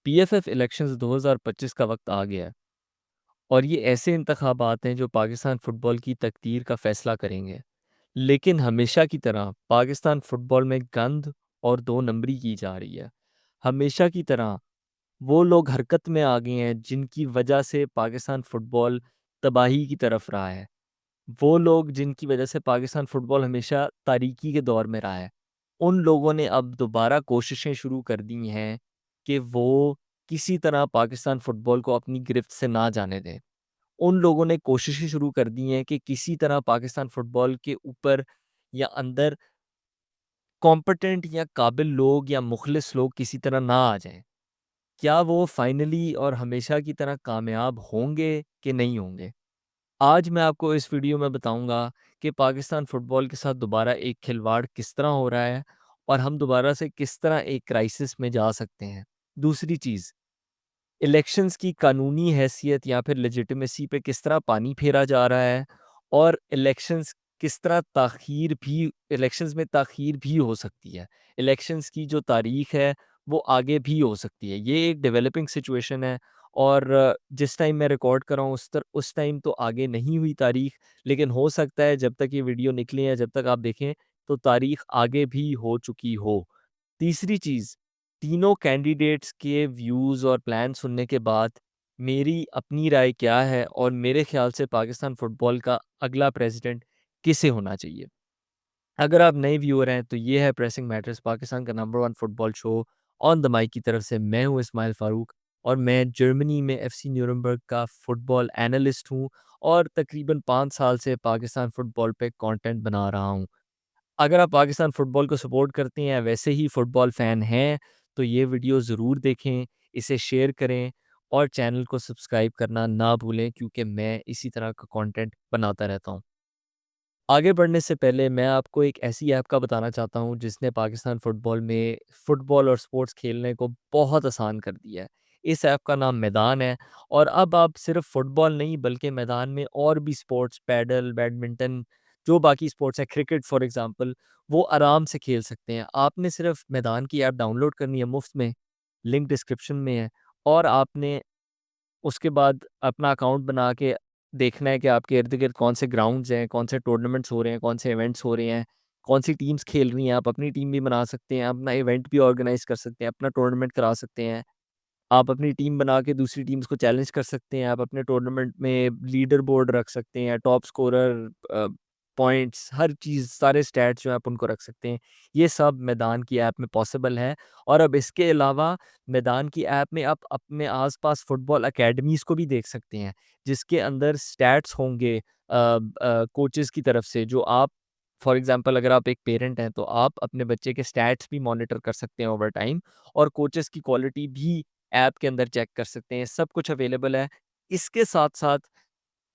PFF elections 2025 का वक्त आ गया है और ये ऐसे इंतखाबात हैं जो पाकिस्तान फुटबॉल की तकदीर का फैसला करेंगे। लेकिन हमेशा की तरह पाकिस्तान फुटबॉल में गंद और दो नंबरी की जा रही है। हमेशा की तरह वो लोग हरकत में आ गए हैं जिनकी वजह से पाकिस्तान फुटबॉल तबाही की तरफ रहा है। वो लोग जिनकी वजह से पाकिस्तान फुटबॉल हमेशा तारीकी के दौर में रहा है, उन लोगों ने अब दोबारा कोशिशें शुरू कर दी हैं कि वो किसी तरह पाकिस्तान फुटबॉल को अपनी गिरफ्त से ना जाने दें। उन लोगों ने कोशिशें शुरू कर दी हैं कि किसी तरह पाकिस्तान फुटबॉल के ऊपर या अंदर कॉम्पिटेंट या काबिल लोग या मुखलिस लोग किसी तरह ना आ जाएँ। क्या वो फाइनली और हमेशा की तरह कामयाब होंगे कि नहीं होंगे? आज मैं आपको इस वीडियो में बताऊंगा कि पाकिस्तान फुटबॉल के साथ दोबारा एक खिलवाड़ किस तरह हो रहा है और हम दोबारा से किस तरह एक क्राइसिस में जा सकते हैं। दूसरी चीज़, इलेक्शंस की कानूनी हैसियत या फिर लेजिटिमेसी पे किस तरह पानी फेरा जा रहा है और इलेक्शंस किस तरह इलेक्शंस में ताख़ीर भी हो सकती है। इलेक्शंस की जो तारीख है वो आगे भी हो सकती है। ये एक डेवलपिंग सिचुएशन है और जिस टाइम मैं रिकॉर्ड कर रहा हूँ उस टाइम तो आगे नहीं हुई तारीख, लेकिन हो सकता है जब तक ये वीडियो निकली है, जब तक आप देखें तो तारीख आगे भी हो चुकी हो। तीसरी चीज़, तीनों कैंडिडेट्स के व्यूज़ और प्लान सुनने के बाद मेरी अपनी राय क्या है और मेरे ख़्याल से पाकिस्तान फ़ुटबॉल का अगला प्रेसिडेंट किसे होना चाहिए। अगर आप नए व्यूअर हैं तो ये है प्रेसिंग मैटर्स, पाकिस्तान का number 1 football show on the mic की तरफ से। मैं हूँ इस्माइल फ़ारूक और मैं जर्मनी में एफसी न्यूरम्बर्ग का फ़ुटबॉल एनालिस्ट हूँ और तकरीबन 5 साल से पाकिस्तान फ़ुटबॉल पे कंटेंट बना रहा हूँ। अगर आप पाकिस्तान फुटबॉल को सपोर्ट करते हैं, वैसे ही फुटबॉल फ़ैन हैं, तो ये वीडियो ज़रूर देखें, इसे शेयर करें और चैनल को सब्सक्राइब करना ना भूलें क्योंकि मैं इसी तरह का कंटेंट बनाता रहता हूँ। आगे बढ़ने से पहले मैं आपको एक ऐसी ऐप का बताना चाहता हूँ जिसने पाकिस्तान फुटबॉल में फ़ुटबॉल और स्पोर्ट्स खेलने को बहुत आसान कर दिया है। इस ऐप का नाम मैदान है और अब आप सिर्फ़ फुटबॉल नहीं बल्कि मैदान में और भी स्पोर्ट्स, पैडल, बैडमिंटन, जो बाकी स्पोर्ट्स है, क्रिकेट फॉर एग्ज़ाम्पल, वो आराम से खेल सकते हैं। आपने सिर्फ़ मैदान की ऐप डाउनलोड करनी है मुफ़्त में, लिंक डिस्क्रिप्शन में है, और आपने उसके बाद अपना अकाउंट बना के देखना है कि आपके इर्द-गिर्द कौन से ग्राउंड्स हैं, कौन से टूर्नामेंट्स हो रहे हैं, कौन से इवेंट्स हो रहे हैं, कौन सी टीम्स खेल रही हैं। आप अपनी टीम भी बना सकते हैं, अपना इवेंट भी ऑर्गेनाइज़ कर सकते हैं, अपना टूर्नामेंट करा सकते हैं। आप अपनी टीम बना के दूसरी टीम्स को चैलेंज कर सकते हैं। आप अपने टूर्नामेंट में लीडर बोर्ड रख सकते हैं, टॉप स्कोरर, पॉइंट्स, हर चीज़, सारे स्टैट्स जो हैं आप उनको रख सकते हैं। ये सब मैदान की ऐप में पॉसिबल है और अब इसके अलावा मैदान की ऐप में आप अपने आस-पास फुटबॉल अकेडमीज़ को भी देख सकते हैं, जिसके अंदर स्टैट्स होंगे कोचेज़ की तरफ से, जो आप फॉर एग्ज़ाम्पल अगर आप एक पेरेंट हैं, तो आप अपने बच्चे के स्टैट्स भी मॉनिटर कर सकते हैं ओवर टाइम और कोचेज़ की क्वालिटी भी ऐप के अंदर चेक कर सकते हैं। सब कुछ अवेलेबल है। इसके साथ-साथ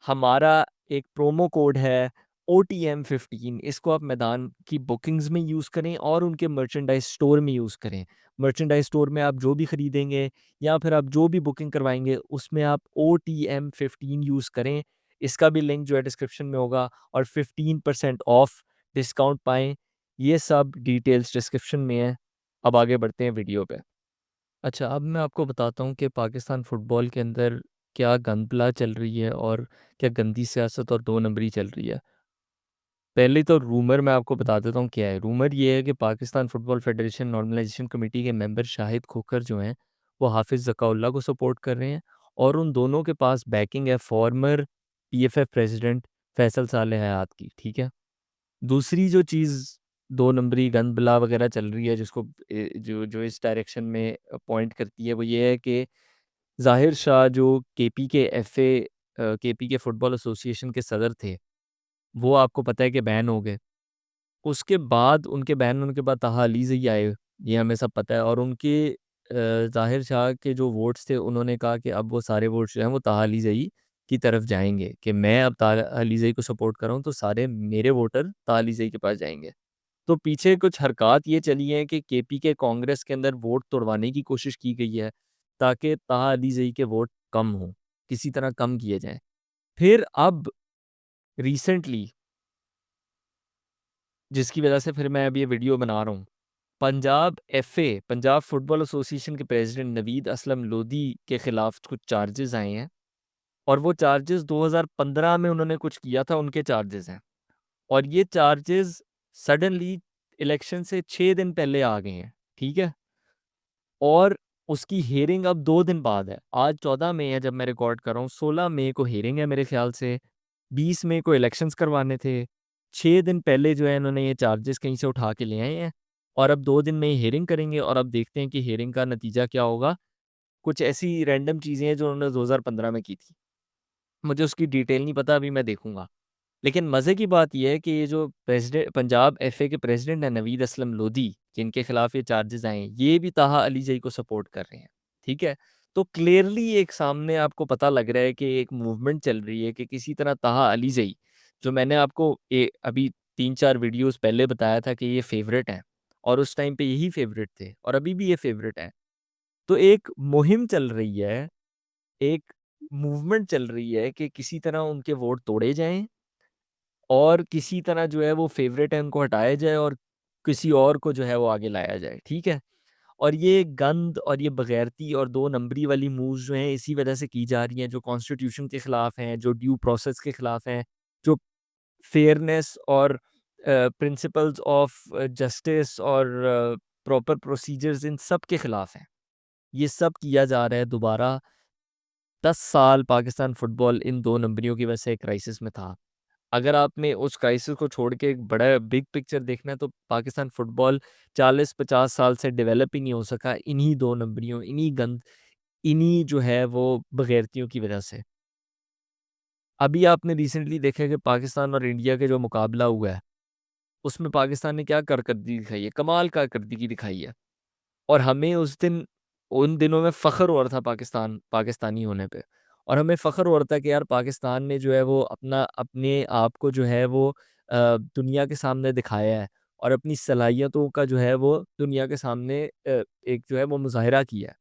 हमारा एक प्रोमो कोड है OTM15, इसको आप मैदान की बुकिंग्स में यूज़ करें और उनके मर्चेंडाइज़ स्टोर में यूज़ करें। मर्चेंडाइज़ स्टोर में आप जो भी खरीदेंगे या फिर आप जो भी बुकिंग करवाएँगे, उसमें आप OTM15 यूज़ करें। इसका भी लिंक जो है डिस्क्रिप्शन में होगा और 15% ऑफ डिस्काउंट पाएँ। ये सब डिटेल्स डिस्क्रिप्शन में है। अब आगे बढ़ते हैं वीडियो पे। अच्छा, अब मैं आपको बताता हूँ कि पाकिस्तान फ़ुटबॉल के अंदर क्या गंदबला चल रही है और क्या गंदी सियासत और दो नंबरी चल रही है। पहले तो रूमर मैं आपको बता देता हूँ क्या है। रूमर ये है कि Pakistan football federation normalisation committee के मेंबर शाहिद खोखर जो हैं, वो हाफ़िज़ ज़काउल्लाह को सपोर्ट कर रहे हैं और उन दोनों के पास बैकिंग है फॉर्मर पीएफएफ प्रेसिडेंट फ़ैसल साले हयात की, ठीक है? दूसरी जो चीज़ 2 नंबरी गंदबला वग़ैरह चल रही है जिसको जो जो इस डायरेक्शन में पॉइंट करती है, वो ये है कि ज़ाहिर शाह जो केपी के फुटबॉल एसोसिएशन के सदर थे, वो आपको पता है कि बैन हो गए। उसके बाद उनके बैन होने के बाद ताहा अलीज़ई आए, ये हमें सब पता है, और उनके ज़ाहिर शाह के जो वोट्स थे उन्होंने कहा कि अब वो सारे वोट्स जो हैं वो ताहा अलीज़ई की तरफ जाएँगे, कि मैं अब ताहा अलीज़ई को सपोर्ट कर रहा हूँ तो सारे मेरे वोटर ताहा अलीज़ई के पास जाएँगे। तो पीछे कुछ हरकत ये चली हैं कि केपी के कांग्रेस के अंदर वोट तोड़वाने की कोशिश की गई है ताकि ताहा अलीज़ई के वोट कम हों, किसी तरह कम किए जाएँ। फिर अब रिसेंटली, जिसकी वजह से फिर मैं अब ये वीडियो बना रहा हूँ, पंजाब फुटबॉल एसोसिएशन के प्रेसिडेंट नवीद असलम लोधी के खिलाफ कुछ चार्जेस आए हैं, और वो चार्जेस 2015 में उन्होंने कुछ किया था, उनके चार्जेस हैं। और ये चार्जेस सडनली इलेक्शन से 6 दिन पहले आ गए हैं, ठीक है। और उसकी हेयरिंग अब 2 दिन बाद है। आज 14 मई है जब मैं रिकॉर्ड कर रहा हूँ, 16 मई को हेयरिंग है मेरे ख्याल से, 20 मई को इलेक्शंस करवाने थे। 6 दिन पहले जो है इन्होंने ये चार्जेस कहीं से उठा के ले आए हैं, और अब 2 दिन में हेयरिंग करेंगे, और अब देखते हैं कि हेयरिंग का नतीजा क्या होगा। कुछ ऐसी रैंडम चीज़ें हैं जो उन्होंने 2015 में की थी, मुझे उसकी डिटेल नहीं पता, अभी मैं देखूंगा। लेकिन मज़े की बात यह है कि ये जो प्रेसिडेंट पंजाब एफए के प्रेसिडेंट हैं नवीद असलम लोधी, जिनके खिलाफ ये चार्जेस आए हैं, ये भी ताहा अली जई को सपोर्ट कर रहे हैं, ठीक है। तो क्लियरली एक सामने आपको पता लग रहा है कि एक मूवमेंट चल रही है कि किसी तरह ताहा अली जई, जो मैंने आपको अभी 3-4 वीडियोस पहले बताया था कि ये फेवरेट हैं, और उस टाइम पे यही फेवरेट थे, और अभी भी ये फेवरेट हैं। तो एक मुहिम चल रही है, एक मूवमेंट चल रही है कि किसी तरह उनके वोट तोड़े जाएं, और किसी तरह जो है वो फेवरेट है उनको हटाया जाए, और किसी और को जो है वो आगे लाया जाए, ठीक है। और ये गंद और ये बगैरती और 2 नंबरी वाली मूव्स जो हैं इसी वजह से की जा रही हैं, जो कॉन्स्टिट्यूशन के ख़िलाफ़ हैं, जो ड्यू प्रोसेस के ख़िलाफ़ हैं, जो फेयरनेस और प्रिंसिपल्स ऑफ जस्टिस और प्रॉपर प्रोसीजर्स, इन सब के ख़िलाफ़ हैं। ये सब किया जा रहा है दोबारा। 10 साल पाकिस्तान फुटबॉल इन 2 नंबरियों की वजह से क्राइसिस में था। अगर आपने उस क्राइसिस को छोड़ के एक बड़ा बिग पिक्चर देखना है, तो पाकिस्तान फुटबॉल 40-50 साल से डेवलप ही नहीं हो सका, इन्हीं 2 नंबरियों, इन्हीं गंद, इन्हीं जो है वो बगैरतियों की वजह से। अभी आपने रिसेंटली देखा है कि पाकिस्तान और इंडिया के जो मुकाबला हुआ है, उसमें पाकिस्तान ने क्या कारकर्दगी दिखाई है, कमाल कारकर्दगी दिखाई है। और हमें उस दिन, उन दिनों में फ़ख्र हो रहा था पाकिस्तानी होने पे, और हमें फ़ख्र हो रहा था कि यार पाकिस्तान ने जो है वो अपने आप को जो है वो दुनिया के सामने दिखाया है, और अपनी सलाहियतों का जो है वो दुनिया के सामने एक जो है वो मुज़ाहिरा किया है।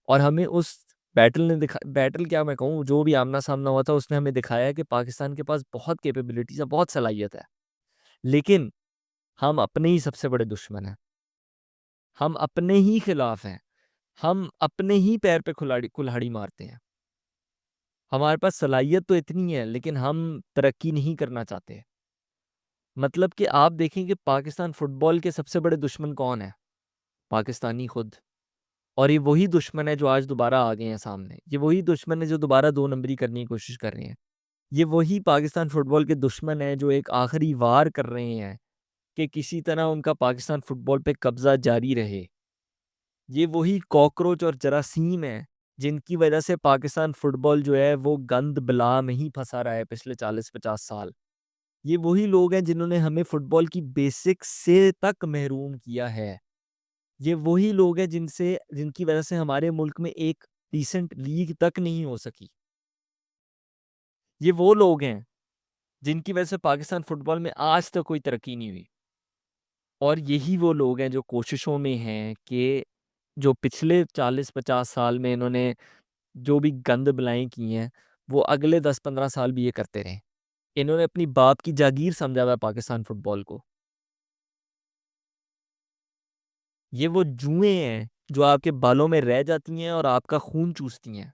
और हमें उस बैटल क्या मैं कहूँ, जो भी आमना-सामना हुआ था, उसने हमें दिखाया है कि पाकिस्तान के पास बहुत कैपेबिलिटीज़ है, बहुत सलाहियत है। लेकिन हम अपने ही सबसे बड़े दुश्मन हैं। हम अपने ही खिलाफ हैं। हम अपने ही पैर पे कुल्हाड़ी मारते हैं। हमारे पास सलाहियत तो इतनी है, लेकिन हम तरक्की नहीं करना चाहते। मतलब कि आप देखें कि पाकिस्तान फुटबॉल के सबसे बड़े दुश्मन कौन है? पाकिस्तानी खुद। और ये वही दुश्मन है जो आज दोबारा आ गए हैं सामने। ये वही दुश्मन है जो दोबारा 2 नंबरी करने की कोशिश कर रहे हैं। ये वही पाकिस्तान फुटबॉल के दुश्मन हैं जो एक आखिरी वार कर रहे हैं कि किसी तरह उनका पाकिस्तान फुटबॉल पे कब्ज़ा जारी रहे। ये वही कॉकरोच और जरासीम हैं, जिनकी वजह से पाकिस्तान फुटबॉल जो है वो गंद बला में ही फँसा रहा है पिछले 40-50 साल। ये वही लोग हैं जिन्होंने हमें फुटबॉल की बेसिक्स से तक महरूम किया है। ये वही लोग हैं जिनकी वजह से हमारे मुल्क में एक डिसेंट लीग तक नहीं हो सकी। ये वो लोग हैं जिनकी वजह से पाकिस्तान फुटबॉल में आज तक कोई तरक्की नहीं हुई। और यही वो लोग हैं जो कोशिशों में हैं कि जो पिछले 40-50 साल में इन्होंने जो भी गंद बलाएँ की हैं, वो अगले 10-15 साल भी ये करते रहें। इन्होंने अपनी बाप की जागीर समझा हुआ है पाकिस्तान फुटबॉल को। ये वो जुएँ हैं, जो आपके बालों में रह जाती हैं और आपका खून चूसती हैं।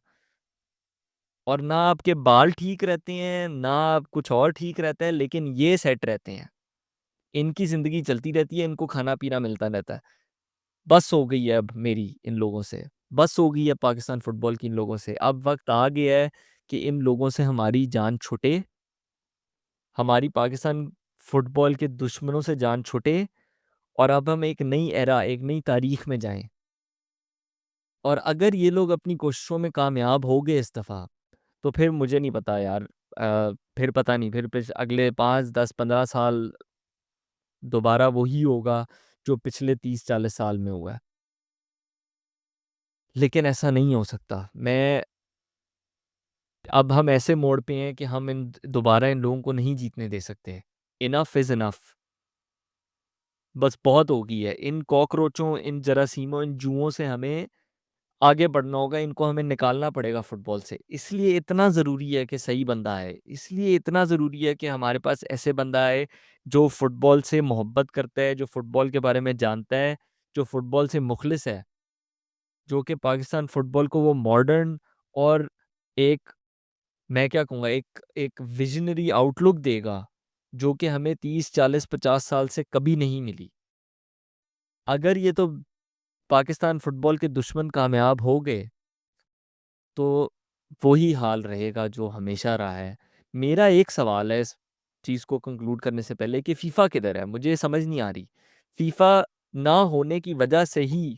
और ना आपके बाल ठीक रहते हैं, ना आप कुछ और ठीक रहता है, लेकिन ये सेट रहते हैं। इनकी ज़िंदगी चलती रहती है, इनको खाना-पीना मिलता रहता है। बस हो गई है अब मेरी इन लोगों से। बस हो गई है पाकिस्तान फुटबॉल की इन लोगों से। अब वक़्त आ गया है कि इन लोगों से हमारी जान छुटे, हमारी पाकिस्तान फुटबॉल के दुश्मनों से जान छुटे, और अब हम एक नई एरा, एक नई तारीख में जाएँ। और अगर ये लोग अपनी कोशिशों में कामयाब हो गए इस दफ़ा, तो फिर मुझे नहीं पता यार, फिर पता नहीं, फिर अगले 5, 10, 15 साल दोबारा वही होगा जो पिछले 30-40 साल में हुआ है। लेकिन ऐसा नहीं हो सकता। अब हम ऐसे मोड़ पे हैं कि हम इन दोबारा इन लोगों को नहीं जीतने दे सकते। Enough is enough. बस बहुत हो गई है। इन कॉकरोचों, इन जरासीमों, इन जुओं से हमें आगे बढ़ना होगा, इनको हमें निकालना पड़ेगा फुटबॉल से। इसलिए इतना ज़रूरी है कि सही बंदा आए, इसलिए इतना ज़रूरी है कि हमारे पास ऐसे बंदा आए, जो फुटबॉल से मोहब्बत करता है, जो फुटबॉल के बारे में जानता है, जो फुटबॉल से मुखलिस है, जो कि पाकिस्तान फुटबॉल को वो मॉडर्न और एक मैं क्या कहूँगा एक एक विज़नरी आउटलुक देगा, जो कि हमें 30, 40, 50 साल से कभी नहीं मिली। अगर ये तो पाकिस्तान फुटबॉल के दुश्मन कामयाब हो गए, तो वही हाल रहेगा जो हमेशा रहा है। मेरा एक सवाल है इस चीज़ को कंक्लूड करने से पहले कि फीफा किधर है? मुझे समझ नहीं आ रही। फीफा ना होने की वजह से ही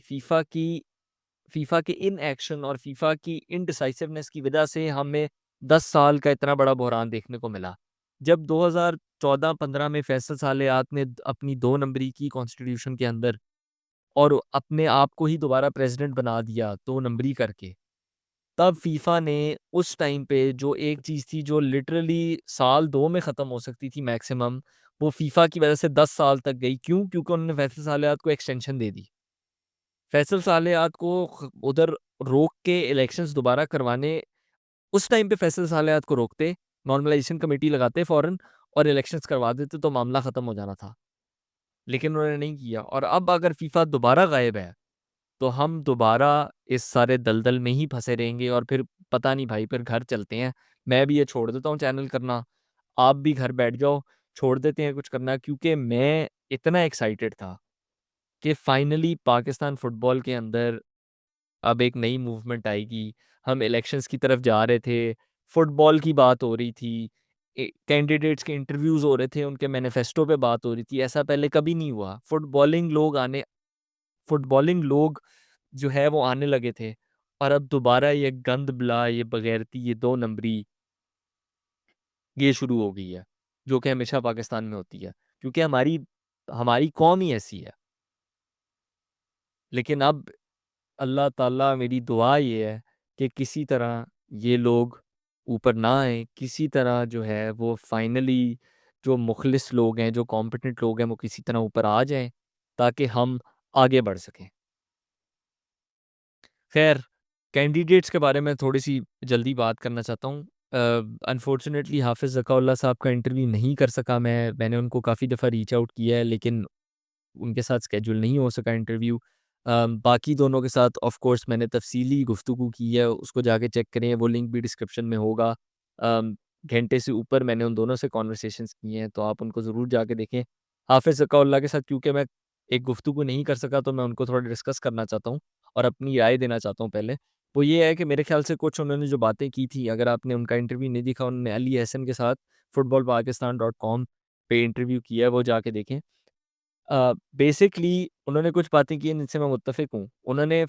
फीफा के इनएक्शन और फीफा की इनडिसाइसिवनेस की वजह से हमें 10 साल का इतना बड़ा बहरान देखने को मिला। जब 2014-15 में फैसल सालेयात ने अपनी 2 नंबरी की कॉन्स्टिट्यूशन के अंदर और अपने आप को ही दोबारा प्रेज़िडेंट बना दिया 2 नंबरी करके। तब फीफा ने उस टाइम पे जो एक चीज़ थी जो लिटरली साल 2 में ख़त्म हो सकती थी मैक्सिमम, वो फीफा की वजह से 10 साल तक गई। क्यों? क्योंकि उन्होंने फैसल सालेयात को एक्सटेंशन दे दी। फैसल सालेयात को उधर रोक के इलेक्शंस दोबारा करवाने उस टाइम पे फैसल सालेयात को रोकते, नॉर्मलाइजेशन कमेटी लगाते फ़ौरन और इलेक्शंस करवा देते तो मामला ख़त्म हो जाना था। लेकिन उन्होंने नहीं किया और अब अगर फीफा दोबारा गायब है, तो हम दोबारा इस सारे दलदल में ही फँसे रहेंगे और फिर पता नहीं भाई फिर घर चलते हैं। मैं भी ये छोड़ देता हूँ चैनल करना, आप भी घर बैठ जाओ, छोड़ देते हैं कुछ करना क्योंकि मैं इतना एक्साइटेड था कि फाइनली पाकिस्तान फुटबॉल के अंदर अब एक नई मूवमेंट आएगी। हम इलेक्शंस की तरफ जा रहे थे, फुटबॉल की बात हो रही थी, कैंडिडेट्स के इंटरव्यूज़ हो रहे थे, उनके मैनिफेस्टो पे बात हो रही थी, ऐसा पहले कभी नहीं हुआ। फुटबॉलिंग लोग जो है वो आने लगे थे और अब दोबारा ये गंद-बला, ये बगैरती, ये 2 नंबरी ये शुरू हो गई है, जो कि हमेशा पाकिस्तान में होती है। क्योंकि हमारी हमारी कौम ही ऐसी है। लेकिन अब अल्लाह ताला मेरी दुआ ये है कि किसी तरह ये लोग ऊपर ना आएँ, किसी तरह जो है वो फाइनली जो मुखलिस लोग हैं, जो कॉम्पिटेंट लोग हैं, वो किसी तरह ऊपर आ जाएँ, ताकि हम आगे बढ़ सकें। ख़ैर, कैंडिडेट्स के बारे में थोड़ी-सी जल्दी बात करना चाहता हूँ। अनफॉर्चुनेटली हाफ़िज़ ज़काउल्लाह साहब का इंटरव्यू नहीं कर सका मैं। मैंने उनको काफ़ी दफ़ा रीच आउट किया है, लेकिन उनके साथ स्केड्यूल नहीं हो सका इंटरव्यू। बाकी दोनों के साथ ऑफ़ कोर्स मैंने तफ़सीली गुफ्तगू की है, उसको जाके चेक करें, वो लिंक भी डिस्क्रिप्शन में होगा। घंटे से ऊपर मैंने उन दोनों से कन्वर्सेशंस किए हैं, तो आप उनको ज़रूर जाके देखें। हाफ़िज़ ज़काउल्लाह के साथ क्योंकि मैं एक गुफ्तगू नहीं कर सका, तो मैं उनको थोड़ा डिस्कस करना चाहता हूँ और अपनी राय देना चाहता हूँ पहले। वो ये है कि मेरे ख़्याल से कुछ उन्होंने जो बातें की थी, अगर आपने उनका इंटरव्यू नहीं देखा, उन्होंने अली अहसन के साथ footballpakistan.com पे इंटरव्यू किया है, वो जाके देखें। बेसिकली उन्होंने कुछ बातें की हैं जिनसे मैं मुत्तफ़िक हूँ। उन्होंने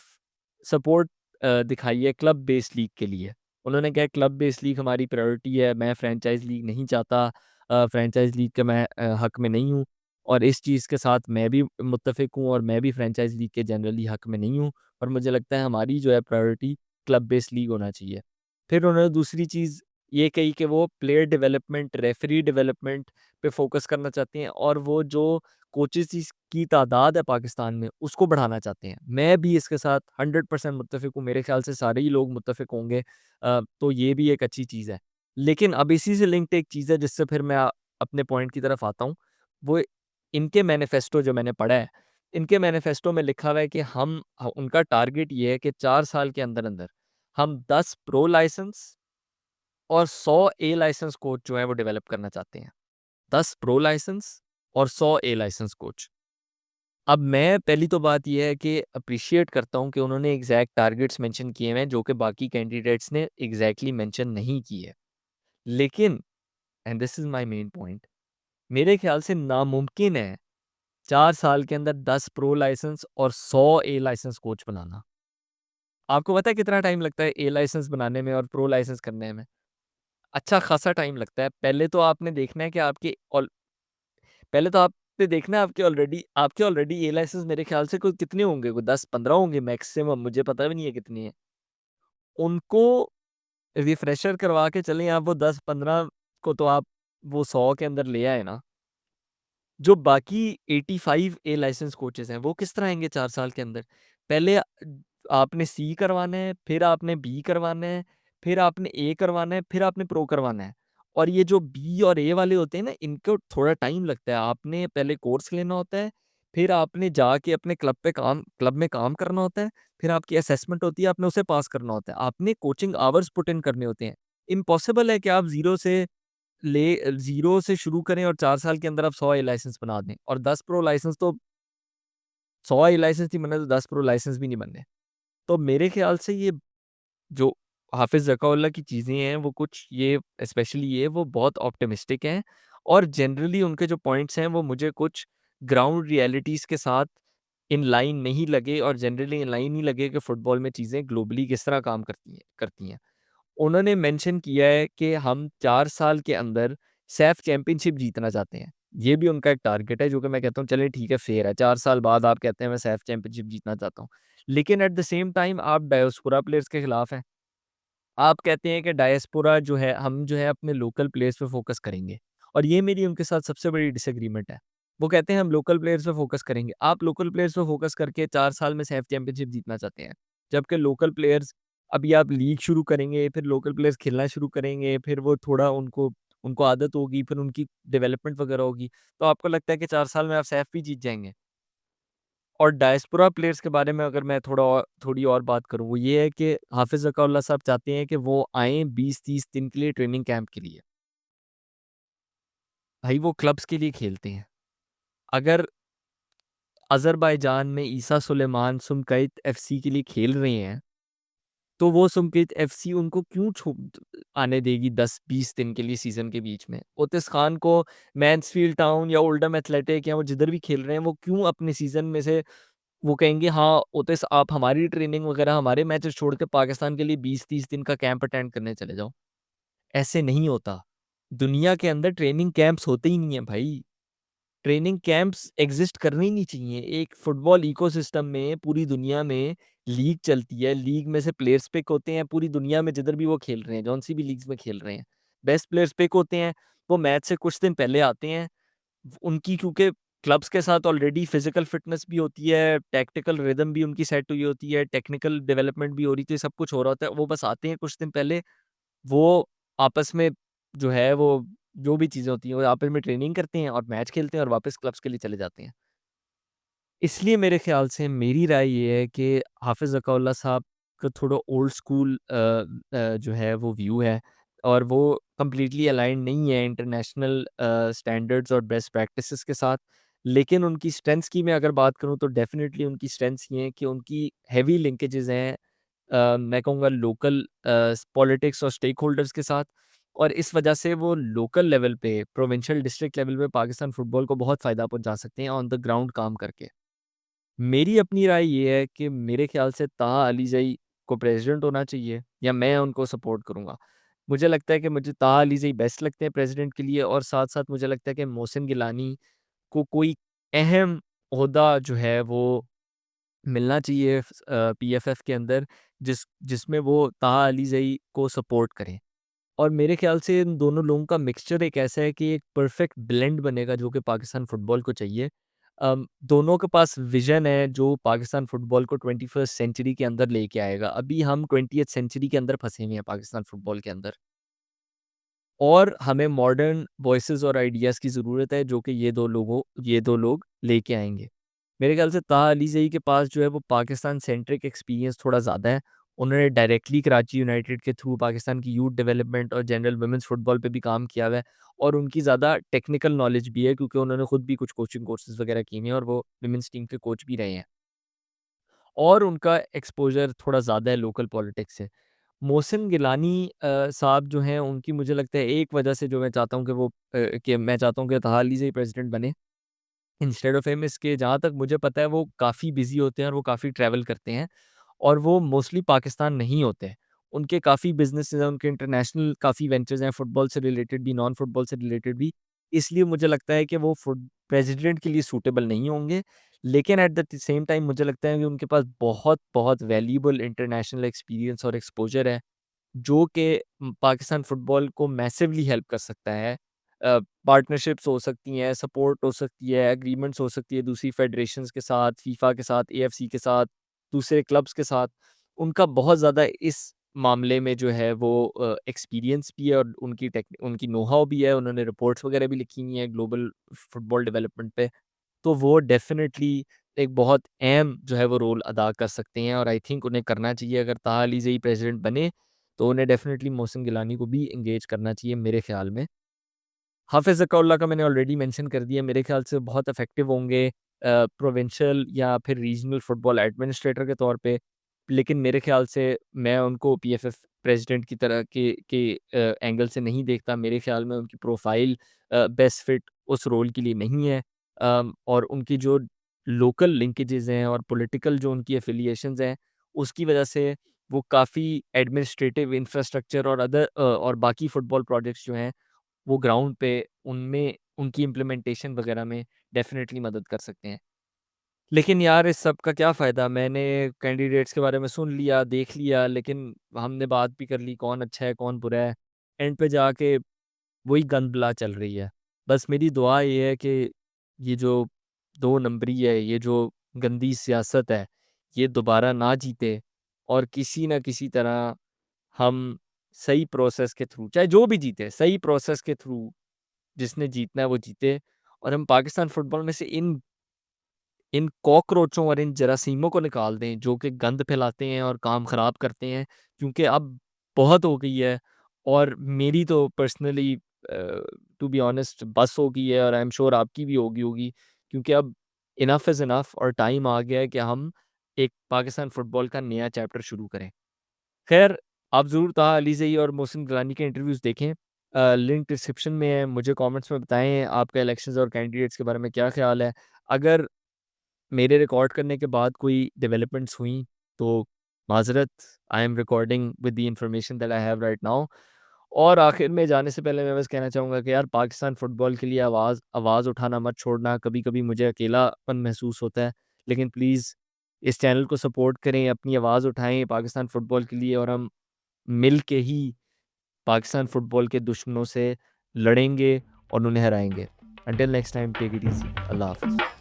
सपोर्ट दिखाई है क्लब बेस्ड लीग के लिए। उन्होंने कहा क्लब बेस्ड लीग हमारी प्रायोरिटी है, मैं फ्रैंचाइज़ लीग नहीं चाहता। फ्रैंचाइज़ लीग का मैं हक़ में नहीं हूँ और इस चीज़ के साथ मैं भी मुत्तफ़िक हूँ और मैं भी फ्रैंचाइज़ लीग के जनरली हक़ में नहीं हूँ और मुझे लगता है हमारी जो है प्रायोरिटी क्लब बेस्ड लीग होना चाहिए। फिर उन्होंने दूसरी चीज़ ये कही कि वो प्लेयर डेवलपमेंट, रेफरी डेवलपमेंट पे फ़ोकस करना चाहते हैं और वो जो कोचेज़ की तादाद है पाकिस्तान में, उसको बढ़ाना चाहते हैं। मैं भी इसके साथ 100% मुत्तफ़िक हूँ, मेरे ख़्याल से सारे ही लोग मुत्तफ़िक होंगे। तो ये भी एक अच्छी चीज़ है। लेकिन अब इसी से लिंक्ड एक चीज़ है जिससे फिर मैं अपने पॉइंट की तरफ आता हूँ। वो इनके मैनिफेस्टो जो मैंने पढ़ा है, इनके मैनिफेस्टो में लिखा हुआ है कि उनका टारगेट ये है कि 4 साल के अंदर-अंदर हम 10 प्रो लाइसेंस और 100 ए लाइसेंस कोच जो है वो डेवलप करना चाहते हैं। 10 प्रो लाइसेंस और 100 ए लाइसेंस कोच। अब मैं पहली तो बात ये है कि अप्रिशिएट करता हूँ कि उन्होंने एग्ज़ैक्ट टारगेट्स मेंशन किए हुए हैं जो कि बाकी कैंडिडेट्स ने एग्ज़ैक्टली मेंशन नहीं किए। लेकिन and this is my main point, मेरे ख़्याल से नामुमकिन है 4 साल के अंदर 10 प्रो लाइसेंस और 100 ए लाइसेंस कोच बनाना। आपको पता है कितना टाइम लगता है ए लाइसेंस बनाने में और प्रो लाइसेंस करने में? अच्छा खासा टाइम लगता है। पहले तो आपने देखना है आपके ऑलरेडी ए लाइसेंस मेरे ख़्याल से कोई कितने होंगे, कोई 10-15 होंगे मैक्सिमम, मुझे पता भी नहीं है कितने हैं। उनको रिफ्रेशर करवा के चलें आप, वो 10-15 को तो आप वो 100 के अंदर ले आए ना। जो बाकी 85 ए लाइसेंस कोचेज़ हैं, वो किस तरह आएँगे 4 साल के अंदर? पहले आपने सी करवाना है, फिर आपने बी करवाना है, फिर आपने ए करवाना है, फिर आपने प्रो करवाना है। और ये जो बी और ए वाले होते हैं ना, इनको थोड़ा टाइम लगता है। आपने पहले कोर्स लेना होता है, फिर आपने जाके अपने क्लब में काम करना होता है, फिर आपकी असेसमेंट होती है, आपने उसे पास करना होता है। आपने कोचिंग आवर्स पुट इन करने होते हैं। इम्पॉसिबल है कि आप ज़ीरो से शुरू करें और 4 साल के अंदर आप 100 ए लाइसेंस बना दें, और 10 प्रो लाइसेंस तो 100 ए लाइसेंस नहीं बनने तो 10 प्रो लाइसेंस भी नहीं बनने। तो मेरे ख़्याल से ये जो हाफ़िज़ ज़काउल्लाह की चीज़ें हैं, वो कुछ ये स्पेशली ये वो बहुत ऑप्टिमिस्टिक हैं, और जनरली उनके जो पॉइंट्स हैं वो मुझे कुछ ग्राउंड रियलिटीज़ के साथ इन लाइन नहीं लगे, और जनरली इन लाइन नहीं लगे कि फुटबॉल में चीज़ें ग्लोबली किस तरह काम करती हैं। उन्होंने मेंशन किया है कि हम 4 साल के अंदर सैफ चैंपियनशिप जीतना चाहते हैं। ये भी उनका एक टारगेट है, जो कि मैं कहता हूँ चलिए ठीक है, फेयर है। 4 साल बाद आप कहते हैं मैं सैफ चैंपियनशिप जीतना चाहता हूँ। लेकिन एट द सेम टाइम आप डायस्पोरा प्लेयर्स के खिलाफ हैं। आप कहते हैं कि डायस्पोरा जो है, हम जो है अपने लोकल प्लेयर्स पे फ़ोकस करेंगे, और ये मेरी उनके साथ सबसे बड़ी डिसएग्रीमेंट है। वो कहते हैं हम लोकल प्लेयर्स पे फ़ोकस करेंगे। आप लोकल प्लेयर्स पे फ़ोकस करके 4 साल में सैफ चैंपियनशिप जीतना चाहते हैं। जबकि लोकल प्लेयर्स, अभी आप लीग शुरू करेंगे, फिर लोकल प्लेयर्स खेलना शुरू करेंगे, फिर वो थोड़ा उनको उनको आदत होगी, फिर उनकी डेवलपमेंट वगैरह होगी। तो आपको लगता है कि 4 साल में आप सैफ भी जीत जाएँगे? और डायस्पोरा प्लेयर्स के बारे में अगर मैं थोड़ी और बात करूँ, वो ये है कि हाफ़िज़ ज़काउल्लाह साहब चाहते हैं कि वो आएँ 20-30 दिन के लिए ट्रेनिंग कैंप के लिए। भाई वो क्लब्स के लिए खेलते हैं। अगर अज़रबैजान में ईसा सुलेमान सुमकैत एफसी के लिए खेल रहे हैं, तो वो सुमकीत एफसी उनको क्यों आने देगी 10-20 दिन के लिए सीज़न के बीच में? ओतिस खान को मैन्सफ़ील्ड टाउन या ओल्डहम एथलेटिक या वो जिधर भी खेल रहे हैं, वो क्यों अपने सीज़न में से वो कहेंगे हाँ, ओतिस आप हमारी ट्रेनिंग वगैरह हमारे मैचेस छोड़ के पाकिस्तान के लिए 20-30 दिन का कैंप अटेंड करने चले जाओ। ऐसे नहीं होता। दुनिया के अंदर ट्रेनिंग कैंप्स होते ही नहीं है भाई। ट्रेनिंग कैंप्स एग्ज़िस्ट करने ही नहीं चाहिए। एक फुटबॉल इकोसिस्टम में पूरी दुनिया में लीग चलती है, लीग में से प्लेयर्स पिक होते हैं पूरी दुनिया में जिधर भी वो खेल रहे हैं, जौन-सी भी लीग्स में खेल रहे हैं। बेस्ट प्लेयर्स पिक होते हैं, वो मैच से कुछ दिन पहले आते हैं। उनकी क्योंकि क्लब्स के साथ ऑलरेडी फिज़िकल फ़िटनेस भी होती है, टैक्टिकल रिदम भी उनकी सेट हुई होती है, टेक्निकल डेवलपमेंट भी हो रही थी, सब कुछ हो रहा होता है। वो बस आते हैं कुछ दिन पहले, वो आपस में जो है वो जो भी चीज़ें होती हैं, वो आपस में ट्रेनिंग करते हैं और मैच खेलते हैं और वापस क्लब्स के लिए चले जाते हैं। इसलिए मेरे ख़्याल से मेरी राय ये है कि हाफ़िज़ ज़काउल्लाह साहब का थोड़ा ओल्ड स्कूल जो है वो व्यू है, और वो कंप्लीटली अलाइन्ड नहीं है इंटरनेशनल स्टैंडर्ड्स और बेस्ट प्रैक्टिसेस के साथ। लेकिन उनकी स्ट्रेंथ्स की मैं अगर बात करूँ तो डेफ़िनिटली उनकी स्ट्रेंथ्स ये हैं कि उनकी हेवी लिंकेजेज़ हैं, मैं कहूँगा लोकल पॉलिटिक्स और स्टेक होल्डर्स के साथ, और इस वजह से वो लोकल लेवल पे, प्रोविंशियल डिस्ट्रिक्ट लेवल पे पाकिस्तान फुटबॉल को बहुत फ़ायदा पहुँचा सकते हैं ऑन द ग्राउंड काम करके। मेरी अपनी राय ये है कि मेरे ख़्याल से ताहा अलीज़ई को प्रेज़िडेंट होना चाहिए, या मैं उनको सपोर्ट करूँगा। मुझे लगता है कि मुझे ताहा अलीज़ई बेस्ट लगते हैं प्रेज़िडेंट के लिए, और साथ-साथ मुझे लगता है कि मोहसिन गिलानी को कोई अहम ओहदा जो है वो मिलना चाहिए पीएफएफ के अंदर, जिसमें वो ताहा अलीज़ई को सपोर्ट करें। और मेरे ख़्याल से इन दोनों लोगों का मिक्सचर एक ऐसा है कि एक परफ़ेक्ट ब्लेंड बनेगा जो कि पाकिस्तान फुटबॉल को चाहिए। दोनों के पास विज़न है जो पाकिस्तान फुटबॉल को 21st सेंचुरी के अंदर लेके आएगा। अभी हम 20th सेंचुरी के अंदर फँसे हुए हैं पाकिस्तान फुटबॉल के अंदर। और हमें मॉडर्न वॉइसेस और आइडियाज़ की ज़रूरत है जो कि ये 2 लोग लेके आएँगे। मेरे ख़्याल से ताहा अलीज़ई के पास जो है वो पाकिस्तान सेंट्रिक एक्सपीरियंस थोड़ा ज़्यादा है। उन्होंने डायरेक्टली कराची यूनाइटेड के थ्रू पाकिस्तान की यूथ डेवलपमेंट और जनरल वुमेन्स फुटबॉल पे भी काम किया हुआ है, और उनकी ज़्यादा टेक्निकल नॉलेज भी है क्योंकि उन्होंने खुद भी कुछ कोचिंग कोर्सेज़ वग़ैरह किए हैं और वो वुमेन्स टीम के कोच भी रहे हैं। और उनका एक्सपोज़र थोड़ा ज़्यादा है लोकल पॉलिटिक्स से। मोहसिन गिलानी साहब जो हैं उनकी मुझे लगता है एक वजह से जो मैं चाहता हूँ कि मैं चाहता हूँ कि ताहा अलीज़ई प्रेज़िडेंट बने इंस्टेड ऑफ हिम, इसके जहाँ तक मुझे पता है वो काफ़ी बिज़ी होते हैं और वो काफ़ी ट्रैवल करते हैं, और वो मोस्टली पाकिस्तान नहीं होते हैं। उनके काफ़ी बिज़नेसेस हैं, उनके इंटरनेशनल काफ़ी वेंचर्स हैं, फुटबॉल से रिलेटेड भी, नॉन फुटबॉल से रिलेटेड भी। इसलिए मुझे लगता है कि वो फुट प्रेज़िडेंट के लिए सूटेबल नहीं होंगे। लेकिन एट द सेम टाइम मुझे लगता है कि उनके पास बहुत-बहुत वैल्यूएबल इंटरनेशनल एक्सपीरियंस और एक्सपोज़र है। जो कि पाकिस्तान फुटबॉल को मैसिवली हेल्प कर सकता है। पार्टनरशिप्स हो सकती हैं, सपोर्ट हो सकती है, एग्रीमेंट्स हो सकती है दूसरी फेडरेशंस के साथ, फीफा के साथ, एएफसी के साथ, दूसरे क्लब्स के साथ, उनका बहुत ज़्यादा इस मामले में जो है वो एक्सपीरियंस भी है और उनकी नो हाउ भी है, उन्होंने रिपोर्ट्स वगैरह भी लिखी हुई हैं ग्लोबल फुटबॉल डेवलपमेंट पे। तो वो डेफ़िनेटली एक बहुत अहम जो है वो रोल अदा कर सकते हैं और आई थिंक उन्हें करना चाहिए। अगर ताहा अली ज़ई प्रेज़िडेंट बने, तो उन्हें डेफ़िनेटली मोहसिन गिलानी को भी एंगेज करना चाहिए मेरे ख़्याल में। हाफ़िज़ ज़काउल्लाह का मैंने ऑलरेडी मेंशन कर दिया, मेरे ख़्याल से बहुत इफ़ेक्टिव होंगे प्रोविंशियल या फिर रीजनल फुटबॉल एडमिनिस्ट्रेटर के तौर पे। लेकिन मेरे ख़्याल से मैं उनको पीएफएफ प्रेज़िडेंट की तरह के एंगल से नहीं देखता। मेरे ख़्याल में उनकी प्रोफ़ाइल बेस्ट फिट उस रोल के लिए नहीं है। और उनकी जो लोकल लिंकेजेज़ हैं और पॉलिटिकल जो उनकी एफ़िलिएशंस हैं, उसकी वजह से वो काफ़ी एडमिनिस्ट्रेटिव इंफ्रास्ट्रक्चर और और बाकी फुटबॉल प्रोजेक्ट्स जो हैं वो ग्राउंड पे उनमें उनकी इम्प्लीमेंटेशन वगैरह में डेफ़िनेटली मदद कर सकते हैं। लेकिन यार इस सब का क्या फ़ायदा? मैंने कैंडिडेट्स के बारे में सुन लिया, देख लिया, लेकिन हमने बात भी कर ली कौन अच्छा है, कौन बुरा है। एंड पे जाके वही गंद-बला चल रही है। बस मेरी दुआ ये है कि ये जो 2 नंबरी है, ये जो गंदी सियासत है, ये दोबारा ना जीते और किसी न किसी तरह हम सही प्रोसेस के थ्रू, चाहे जो भी जीते, सही प्रोसेस के थ्रू जिसने जीतना है वो जीते और हम पाकिस्तान फुटबॉल में से इन इन कॉकरोचों और इन जरासीमों को निकाल दें जो कि गंद फैलाते हैं और काम ख़राब करते हैं क्योंकि अब बहुत हो गई है और मेरी तो पर्सनली टू बी ऑनेस्ट बस हो गई है और आई एम श्योर आपकी भी होगी होगी क्योंकि अब इनफ इज़ इनफ और टाइम आ गया है कि हम एक पाकिस्तान फुटबॉल का नया चैप्टर शुरू करें। खैर, आप ज़रूर ताहा अली ज़ई और मोहसिन गिलानी के इंटरव्यूज़ देखें। लिंक डिस्क्रिप्शन में है, मुझे कमेंट्स में बताएँ आपका इलेक्शंस और कैंडिडेट्स के बारे में क्या ख़्याल है। अगर मेरे रिकॉर्ड करने के बाद कोई डेवलपमेंट्स हुई तो माज़रत, I am recording with the information that I have right now. और आखिर में जाने से पहले मैं बस कहना चाहूँगा कि यार पाकिस्तान फुटबॉल के लिए आवाज़ आवाज़ उठाना मत छोड़ना। कभी-कभी मुझे अकेलापन महसूस होता है, लेकिन प्लीज़ इस चैनल को सपोर्ट करें, अपनी आवाज़ उठाएँ पाकिस्तान फुटबॉल के लिए और हम मिल के ही पाकिस्तान फुटबॉल के दुश्मनों से लड़ेंगे और उन्हें हराएँगे। Until next time take it easy. अल्लाह हाफ़िज़।